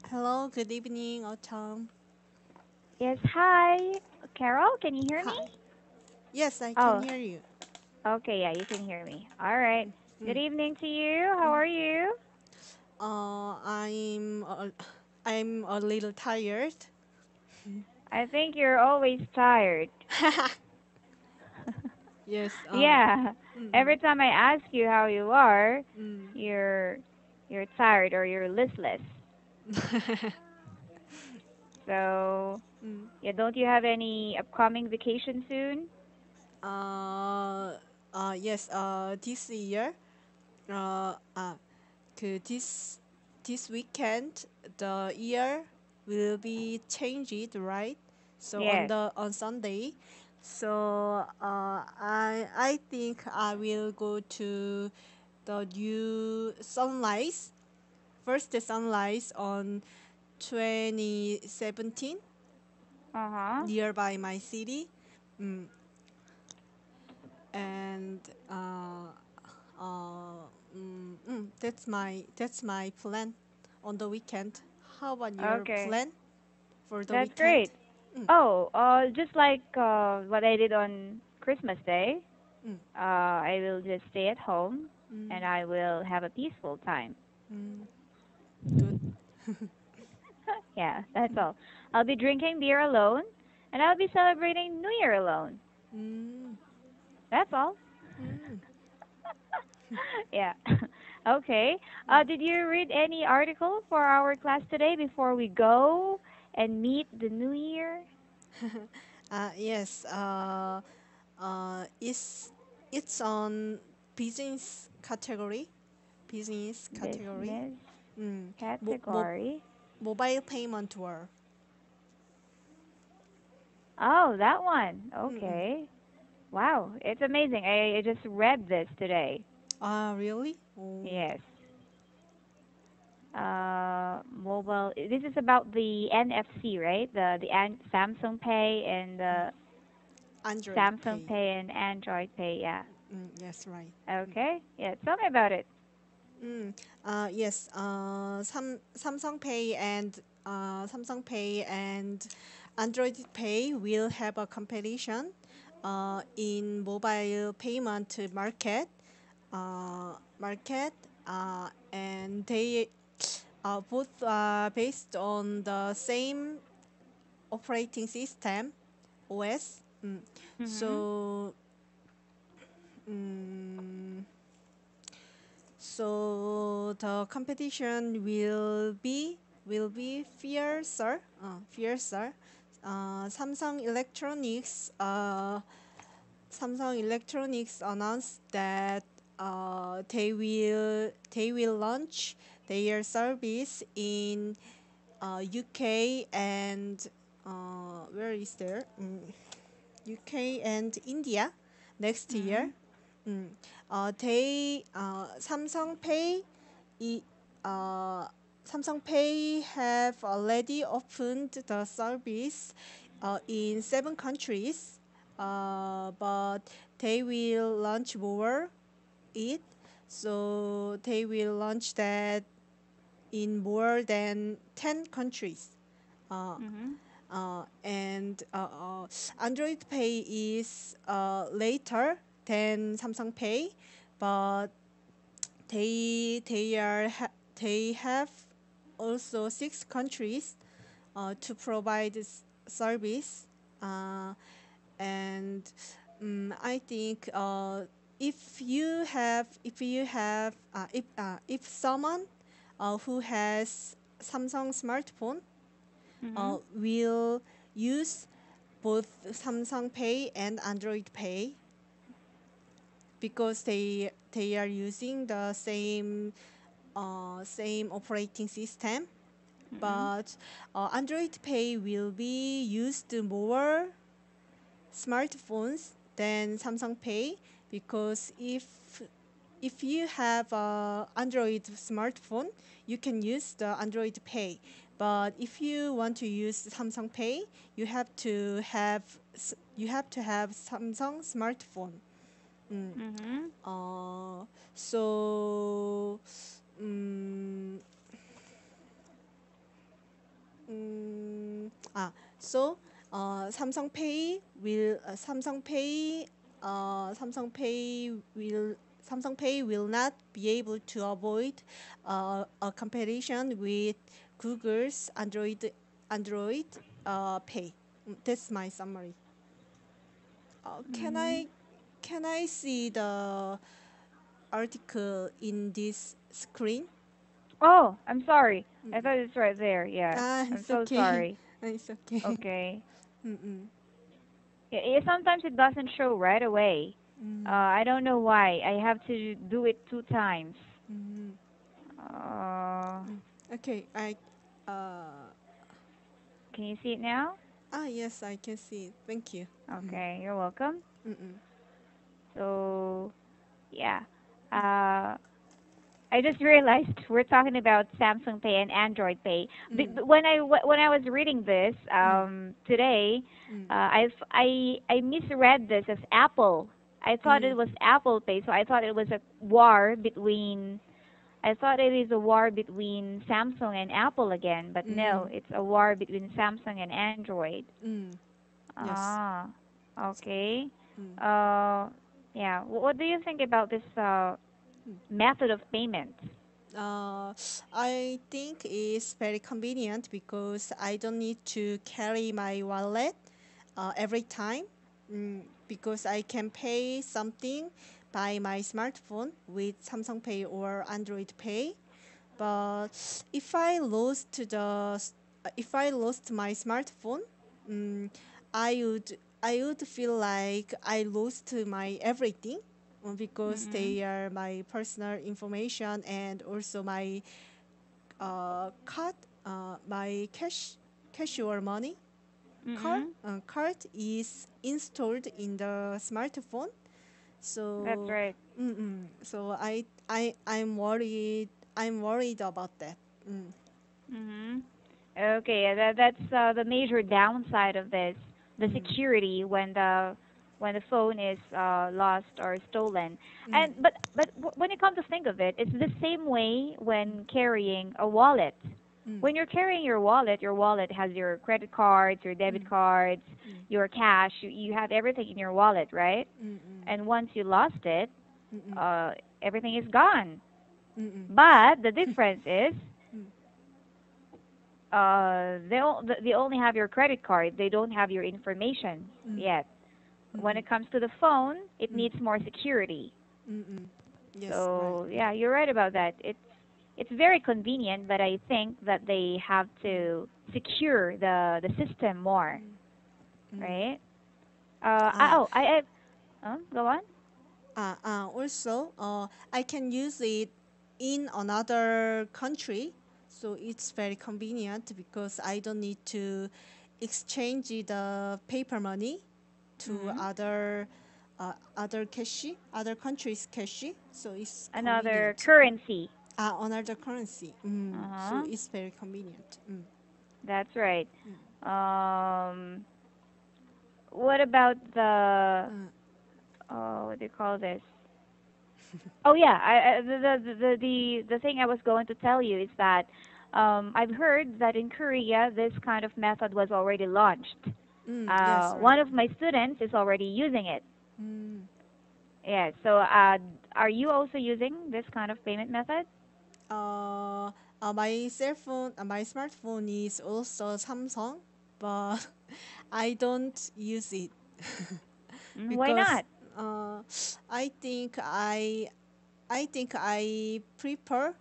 Hello, good evening, Autumn. Yes, hi. Carol, can you hear me? Hi. Yes, I can Oh, hear you. okay, yeah, you can hear me. All right. Good Mm. evening to you. How are you? Uh, I'm a, I'm a little tired. I think you're always tired. Yes. Yeah. Mm, Every time I ask you how you are, mm, you're you're tired or you're listless. mm. So, Mm. yeah, don't you have any upcoming vacation soon? Uh, yes. This year, uh, uh, this weekend, the year will be changed, right? So Yes. on Sunday, so I think I will go to the new sunrise, first sunrise on 2017 Uh-huh. nearby my city, mm, and uh, that's my plan on the weekend. How about your Okay. plan for the That's weekend? great. Mm, Oh, just like what I did on Christmas Day. mm, I will just stay at home mm, and I will have a peaceful time. mm, good. Yeah, that's all. I'll be drinking beer alone and I'll be celebrating New Year alone. Mm, That's all. mm, Yeah. Okay. mm. Did you read any article for our class today before we go and meet the New Year? Yes. It's on business category. Business category. Business Mm. category. Mobile payment world. Oh, that one. Mm-mm. Okay. Wow, it's amazing. I just read this today. Really? Oh. Yes. Mobile. This is about the NFC, right? The Samsung Pay and the Android Samsung Pay. Pay and Android Pay. Yeah. Yes, right. Okay. Yeah. Tell me about it. Mm. Yes. Samsung Pay and Android Pay will have a competition in mobile payment market, and they both are based on the same operating system OS. Mhm. So mm, so the competition will be fiercer. Uh, Samsung Electronics uh, Samsung Electronics announced that they will launch their service in UK and where is there? UK and India next year. Mhm. Mm. Samsung Pay i- uh, Samsung Pay have already opened the service in 7 countries, but they will launch more it. So they will launch that in more than 10 countries. Uh, Mhm. and Android Pay is later than Samsung Pay, but they have also 6 countries to provide this service, uh, and I think if someone who has Samsung smartphone Mhm. will use both Samsung Pay and Android Pay because they are using the same operating system. Mhm. But Android Pay will be used more smartphones than Samsung Pay because if you have a Android smartphone, you can use the Android Pay. But if you want to use Samsung Pay, you have to have Samsung smartphone. Mm. Mhm. Uh, so mm, Ah, so Samsung Pay will Samsung Pay will Samsung Pay will not be able to avoid a comparison with Google's Android Pay. That's my summary. Uh, can Mm-hmm. I can I see the article in this screen? Oh, I'm sorry. I thought it's right there. Yeah. Ah, I'm it's so okay. sorry. It's okay. Okay. Mm-mm. Yeah, sometimes it doesn't show right away. Mm, I don't know why. I have to do it two times. mm, Uh, mm. Okay, uh, can you see it now? yes, I can see it. Thank you. Mm, Okay, you're welcome. mm-mm, So, yeah. Uh, I just realized we're talking about Samsung Pay and Android Pay. mm, When when I was reading this mm, today, mm, I misread this as Apple. I thought mm, it was Apple Pay, so I thought it was a war between. I thought it is a war between Samsung and Apple again, but no, mm, it's a war between Samsung and Android. mm. Yes. Ah, okay. Mm, Uh, yeah. What do you think about this mm. method of payment? Uh, I think it's very convenient because I don't need to carry my wallet every time, because I can pay something by my smartphone with Samsung Pay or Android Pay. But if I lost if I lost my smartphone, mm, I would feel like I lost my everything, because Mm-mm. they are my personal information, and also my card, my cash or money Mm-mm. card is installed in the smartphone. That's So, right. so I'm worried about that. Mm, Mm-hmm. Okay, yeah, that's the major downside of this, the mm, security when the phone is lost or stolen. mm, And but when you come to think of it, it's the same way when carrying a wallet. mm, When you're carrying your wallet has your credit cards, your mm, debit cards, mm, your cash. You have everything in your wallet, right? mm, mm, And once you lost it, mm, mm, uh, everything is gone. mm, mm, But the difference is mm, they only have your credit card. They don't have your information mm, yet. mm, When mm, it comes to the phone, it mm, needs more security. mm, mm. Yes, right. So yeah, you're right about that. It's very convenient, but I think that they have to secure the system more, Mm. right? Ah, Go on. Also, I can use it in another country, so it's very convenient because I don't need to exchange the paper money to Hmm. other countries' cash. So it's Another convenient. currency. Another currency. So Uh-huh. it's very convenient. That's right. Um, what about the Uh, what do you call this? Oh yeah, the thing I was going to tell you is that I've heard that in Korea this kind of method was already launched. yes, right. One of my students is already using it. Mm. Yeah. So are you also using this kind of payment method? My smartphone is also Samsung, but I don't use it Why because not? uh, I think I I think I prefer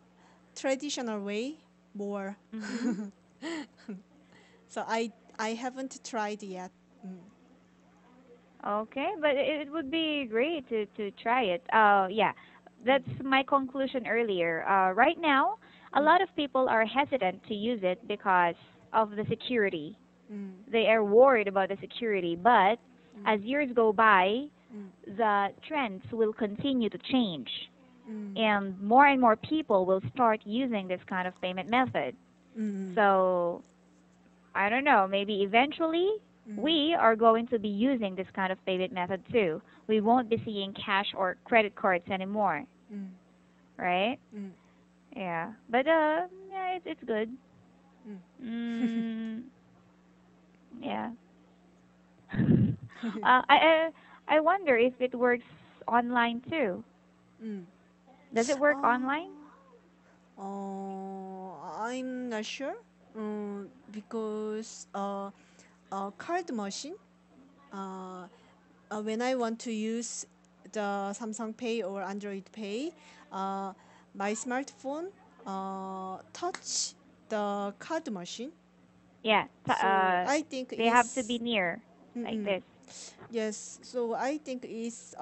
traditional way more. Mm-hmm. So I haven't tried yet. Mm, Okay, but it would be great to try it. Yeah, mm, that's my conclusion earlier. Right now, a mm, lot of people are hesitant to use it because of the security. mm, They are worried about the security, but as years go by, mm, the trends will continue to change, mm, and more people will start using this kind of payment method. mm, So, I don't know, maybe eventually mm, we are going to be using this kind of payment method too. We won't be seeing cash or credit cards anymore, mm, right? mm, Yeah. But yeah, it's good. mm. Mm, Yeah. I wonder if it works online too. Mm. Does it work online? Uh, I'm not sure. Because card machine. Uh, when I want to use the Samsung Pay or Android Pay, uh, my smartphone touch the card machine. Yeah. So I think They have to be it's near, like mm-mm. this. Yes. So I think it's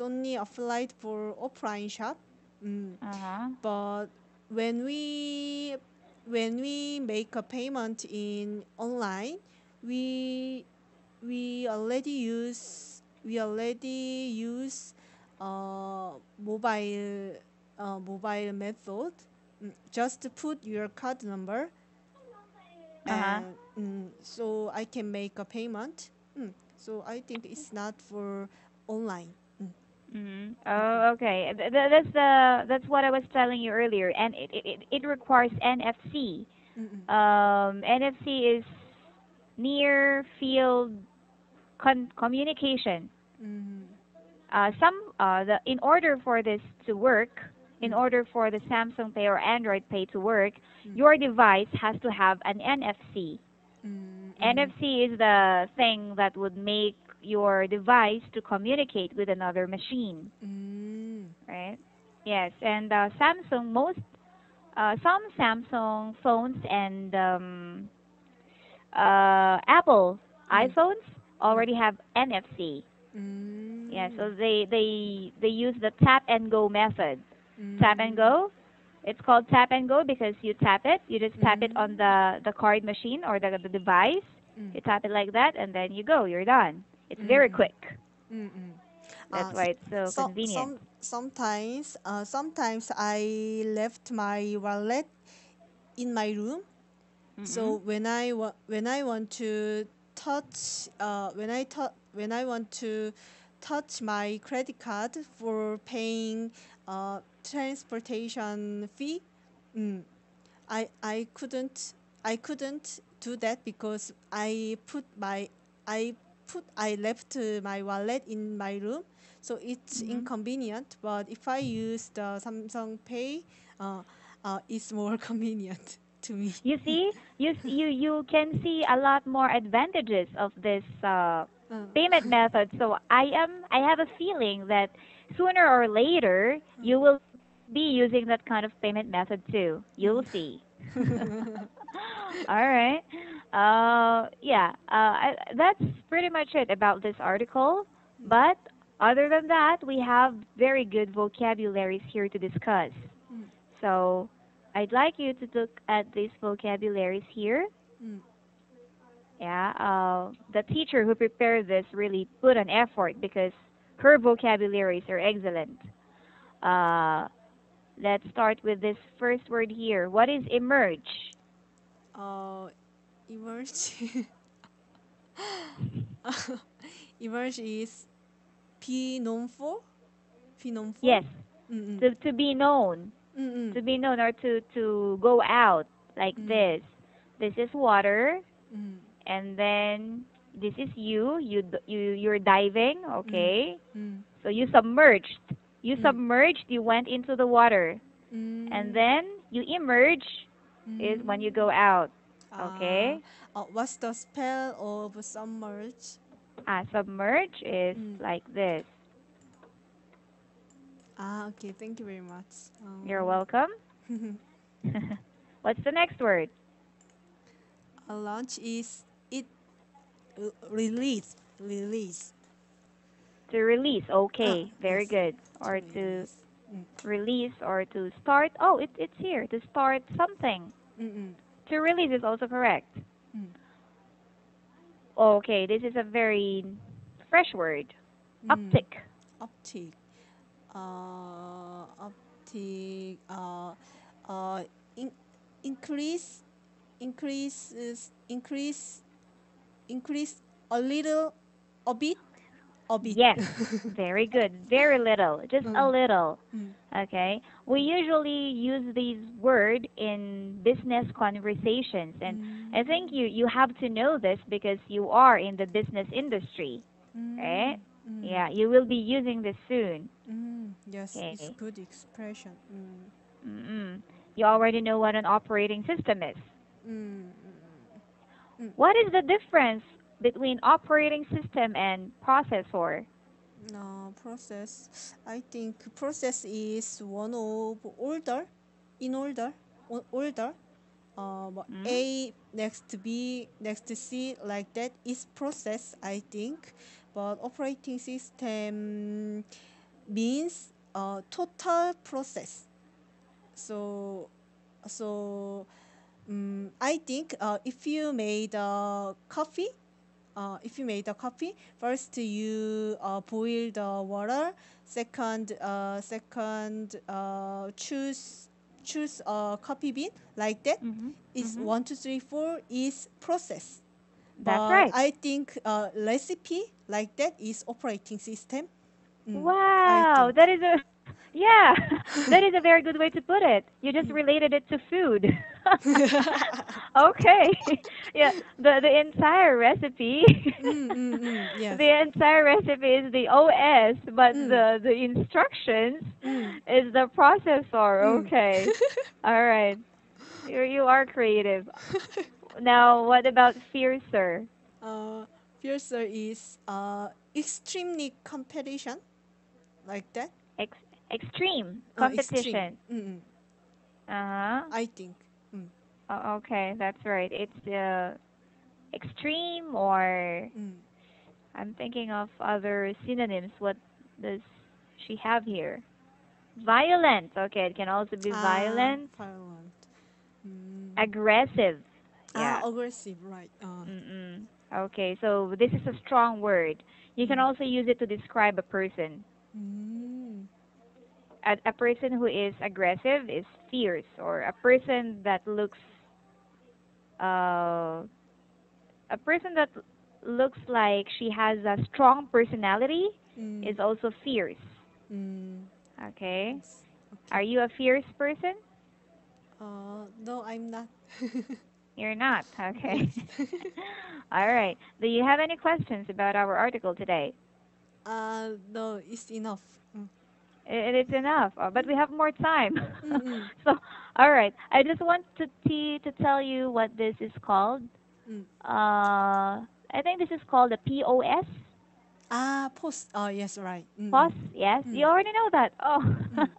only applied for offline shop. Mm. Uh huh. But when we when we make a payment in online, we we already use mobile mobile method. Just to put your card number, Uh huh. and so I can make a payment. So I think it's not for online. Mm, Mm-hmm. mm, Oh, okay. That's what I was telling you earlier, and it requires NFC. mm, mm, NFC is near field communication. mm, In order for this to work, in mm, order for the Samsung Pay or Android Pay to work, mm, your device has to have an NFC. mm, mm, NFC is the thing that would make your device to communicate with another machine, mm, right? Yes, and some Samsung phones and Apple mm, iPhones mm, already have NFC. Yeah, mm, so they use the tap and go method. Tap and mm, go. It's called tap and go because you tap it. You just tap it on mm, the card machine or the device. mm, You tap it like that, and then you go. You're done. It's mm, very mm, quick. mm, mm. That's why it's so convenient. Sometimes I left my wallet in my room. Mm-mm. So when I want to when I want to touch my credit card for paying transportation fee, mm, I couldn't do that because I left my wallet in my room, so it's Mm-hmm. inconvenient. But if I use the Samsung Pay, uh, it's more convenient to me. You see, you can see a lot more advantages of this Uh, payment method. So I have a feeling that sooner or later you will be using that kind of payment method too. You'll see. All right. Yeah. That's pretty much it about this article. But other than that, we have very good vocabularies here to discuss. So I'd like you to look at these vocabularies here. Yeah, the teacher who prepared this really put an effort because her vocabularies are excellent. Uh, let's start with this first word here. What is emerge? uh, emerge. Emerge is be known for. Be known for. Yes, Mm-mm. to be known, Mm-mm. or to go out like Mm. this. This is water, Mm. and then this is you. You're diving, Mm. okay? Mm. So you submerged. You Mm. submerged. You went into the water, and Mm. then you emerge is when you Mm. go out. Uh, Okay. what's the spell of submerge? Submerge is Mm. like this. Okay. Thank you very much. You're welcome. What's the next word? A launch is it release. Release. To release. Okay, very Yes. good. To Or to release. Mm. release or to start. Oh, it's here. To start something. Mm-mm. To release is also correct. Mm. Okay, this is a very fresh word. Mm. Uptick. Uptick. Uptick. Uh, in, increase. Increase is increase. Increase a little, a bit. a bit. Yes, very good. Very little, just a Mm, little. mm, Okay. We usually use these word in business conversations, and I think mm, you have to know this because you are in the business industry, right? mm, mm, Yeah, you will be using this soon. yes, it's Okay. good expression. Mm-mm. You already know what an operating system is. Mm, mm. What is the difference between operating system and processor? Process. I think process is one of order, in order, order. Mm? A next to B next to C like that is process. I think, but operating system means total process. So I think if you made a coffee, first you boil the water. Second, choose a coffee bean like that. Mhm. Is Mhm. 1, 2, 3, 4 is process. That's But right. I think recipe like that is operating system. I Wow, think. that is a yeah, that is a very good way to put it. You just related it to food. Okay. Yeah, the entire recipe Yes. the entire recipe is the OS, but Mm, the instructions mm, is the processor. mm. Okay. All right. You are creative. Now, what about fiercer? uh, Fiercer is extremely competition like that. Ex extreme Extreme. competition. Uh-huh. I think. Mm, Okay, that's right. It's extreme, or mm. I'm thinking of other synonyms. What does she have here? Violent. Okay, it can also be violent. Violent. Mm. Aggressive. Yeah. Aggressive, right. Mm-mm. Okay, so this is a strong word. You can Mm, also use it to describe a person. mm, A person who is aggressive is fierce, or uh, a person that looks like she has a strong personality mm, is also fierce. mm. Okay. Yes. Are Okay. you a fierce person? No, I'm not. You're not. Okay. Yes. All right. Do you have any questions about our article today? No, it's enough. It is enough, but we have more time. Mm, mm, So, all right. I just want to tell you what this is called. mm. I think this is called the POS. Post. Oh, yes, right. POS. Yes, Mm, you already know that. Oh, mm,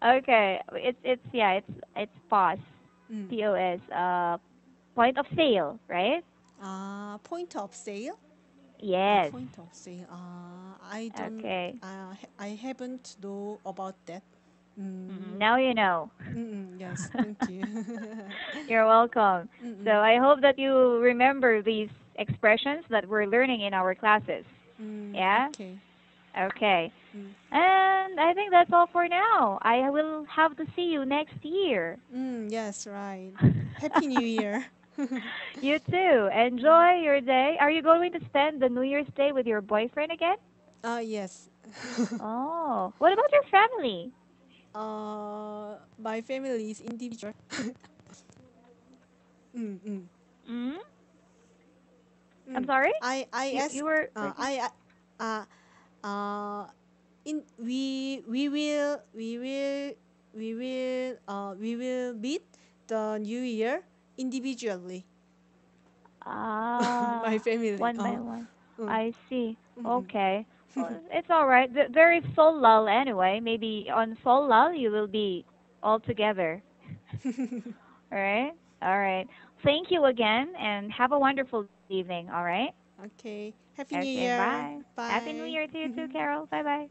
okay. It's POS. mm. POS. Point of sale, right? Point of sale. Yes. Point of sale. I don't. Okay. I haven't know about that. Mm, Now you know. yes. Thank you. You're welcome. So Mm, I hope that you remember these expressions that we're learning in our classes. Yeah? okay. Okay. Mm, And I think that's all for now. I will have to see you next year. yes, right. Happy New Year. You too. Enjoy your day. Are you going to spend the New Year's Day with your boyfriend again? Yes. Oh, what about your family? My family is individual. mm, mm, Hmm? I'm mm. sorry? I You ask. were breaking. Uh, uh, in we will meet the New Year individually. My Ah, family. one by one. Mm, I see. mm, mm. Okay. Well, it's all right. There is Solal anyway. Maybe on Solal you will be all together. All right? All right. Thank you again and have a wonderful evening, all right? Okay. Happy New Okay, Year. bye. Happy New Bye. Year to you too, Carol. Bye bye.